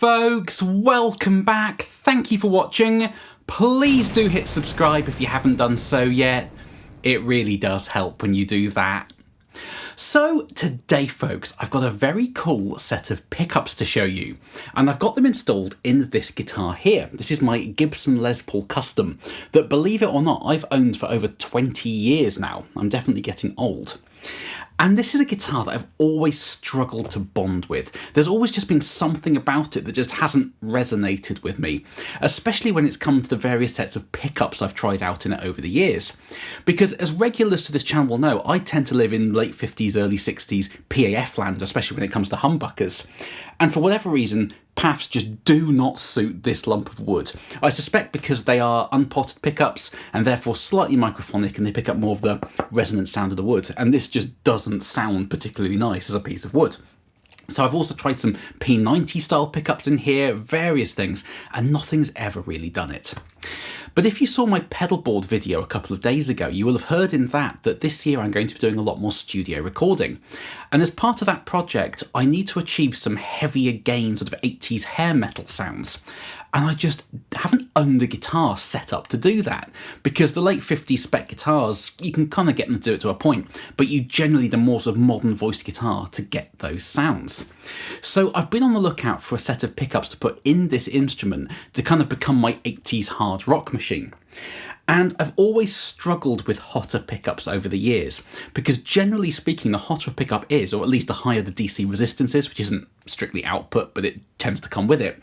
folks, welcome back. Thank you for watching. Please do hit subscribe if you haven't done so yet. It really does help when you do that. So today folks, I've got a very cool set of pickups to show you, and I've got them installed in this guitar here. This is my Gibson Les Paul Custom that, believe it or not, I've owned for over 20 years now. I'm definitely getting old. And this is a guitar that I've always struggled to bond with. There's always just been something about it that just hasn't resonated with me, especially when it's come to the various sets of pickups I've tried out in it over the years. Because as regulars to this channel will know, I tend to live in late 50s, early 60s PAF land, especially when it comes to humbuckers. And for whatever reason, PAFs just do not suit this lump of wood. I suspect because they are unpotted pickups and therefore slightly microphonic, and they pick up more of the resonant sound of the wood, and this just doesn't sound particularly nice as a piece of wood. So I've also tried some P90 style pickups in here, various things, and nothing's ever really done it. But if you saw my pedal board video a couple of days ago, you will have heard in that this year I'm going to be doing a lot more studio recording. And as part of that project, I need to achieve some heavier gain sort of 80s hair metal sounds. And I just haven't owned a guitar set up to do that, because the late 50s spec guitars, you can kind of get them to do it to a point, but you generally need a more sort of modern voiced guitar to get those sounds. So I've been on the lookout for a set of pickups to put in this instrument to kind of become my 80s hard rock machine. And I've always struggled with hotter pickups over the years, because generally speaking, the hotter a pickup is, or at least the higher the DC resistance is, which isn't strictly output, but it tends to come with it,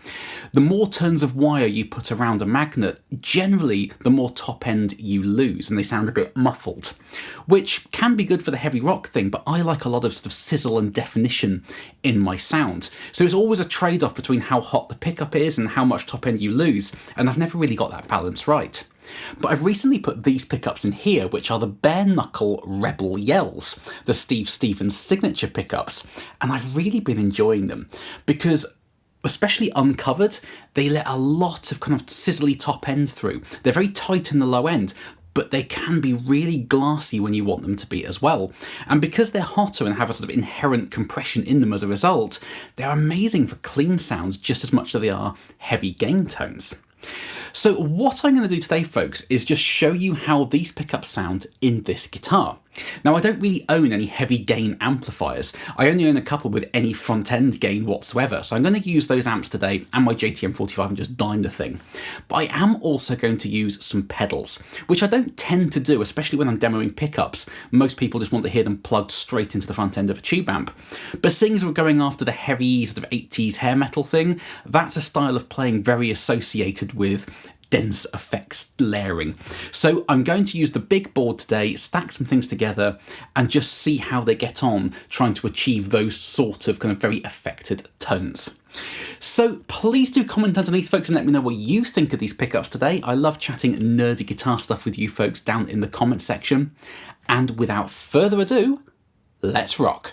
the more turns of wire you put around a magnet, generally the more top end you lose, and they sound a bit muffled, which can be good for the heavy rock thing, but I like a lot of sort of sizzle and definition in my sound. So it's always a trade-off between how hot the pickup is and how much top end you lose, and I've never really got that balance right. But I've recently put these pickups in here, which are the Bare Knuckle Rebel Yells, the Steve Stevens signature pickups, and I've really been enjoying them because, especially uncovered, they let a lot of kind of sizzly top end through. They're very tight in the low end, but they can be really glassy when you want them to be as well. And because they're hotter and have a sort of inherent compression in them as a result, they're amazing for clean sounds just as much as they are heavy gain tones. So what I'm going to do today, folks, is just show you how these pickups sound in this guitar. Now, I don't really own any heavy gain amplifiers. I only own a couple with any front end gain whatsoever, so I'm going to use those amps today and my JTM45 and just dime the thing. But I am also going to use some pedals, which I don't tend to do, especially when I'm demoing pickups. Most people just want to hear them plugged straight into the front end of a tube amp. But seeing as we're going after the heavy sort of 80s hair metal thing, that's a style of playing very associated with dense effects layering. So I'm going to use the big board today, stack some things together, and just see how they get on trying to achieve those sort of kind of very affected tones. So please do comment underneath, folks, and let me know what you think of these pickups today. I love chatting nerdy guitar stuff with you folks down in the comment section. And without further ado, let's rock.